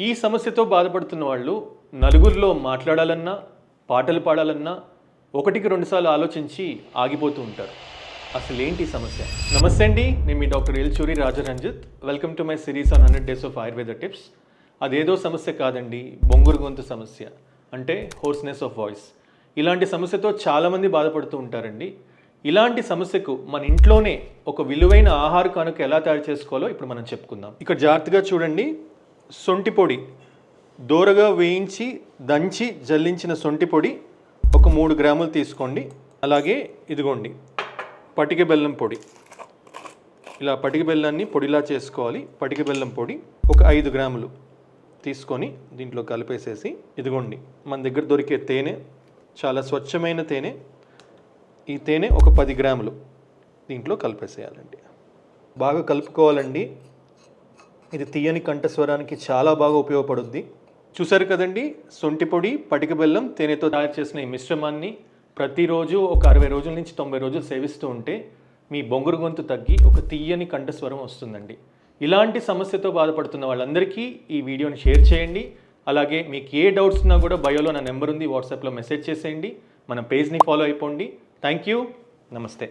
ఈ సమస్యతో బాధపడుతున్న వాళ్ళు నలుగురిలో మాట్లాడాలన్నా పాటలు పాడాలన్నా ఒకటికి రెండుసార్లు ఆలోచించి ఆగిపోతూ ఉంటారు. అసలు ఏంటి సమస్య? నమస్తే అండి, నేను మీ doctor Elchuri Rajaranjit. Welcome to my series on 100 days of Ayurveda tips. అదేదో సమస్య కాదండి, బొంగురు గొంతు సమస్య, అంటే హోర్స్నెస్ ఆఫ్ వాయిస్. ఇలాంటి సమస్యతో చాలామంది బాధపడుతూ ఉంటారండి. ఇలాంటి సమస్యకు మన ఇంట్లోనే ఒక విలువైన ఆహార కానుక ఎలా తయారు చేసుకోవాలో ఇప్పుడు మనం చెప్పుకుందాం. ఇక్కడ జాగ్రత్తగా చూడండి. సొంటి పొడి, దోరగా వేయించి దంచి జల్లించిన సొంటి పొడి ఒక 3 గ్రాములు తీసుకోండి. అలాగే ఇదిగోండి పటిక బెల్లం పొడి. ఇలా పటిక బెల్లాన్ని పొడిలా చేసుకోవాలి. పటిక బెల్లం పొడి ఒక 5 గ్రాములు తీసుకొని దీంట్లో కలిపేసేసి, ఇదిగోండి మన దగ్గర దొరికే తేనె, చాలా స్వచ్ఛమైన తేనె. ఈ తేనె ఒక 10 గ్రాములు దీంట్లో కలిపేసేయాలండి. బాగా కలుపుకోవాలండి. ఇది తీయని కంఠస్వరానికి చాలా బాగా ఉపయోగపడుద్ది. చూసారు కదండి, సొంటి పొడి, పటిక బెల్లం, తేనెతో తయారు చేసిన ఈ మిశ్రమాన్ని ప్రతిరోజు ఒక 60 రోజుల నుంచి 90 రోజులు సేవిస్తూ ఉంటే మీ బొంగురు గొంతు తగ్గి ఒక తీయని కంఠస్వరం వస్తుందండి. ఇలాంటి సమస్యతో బాధపడుతున్న వాళ్ళందరికీ ఈ వీడియోని షేర్ చేయండి. అలాగే మీకు ఏ డౌట్స్ ఉన్నా కూడా బయోలో నా నెంబర్ ఉంది, వాట్సాప్లో మెసేజ్ చేసేయండి. మన పేజ్ని ఫాలో అయిపోండి. Thank you. నమస్తే.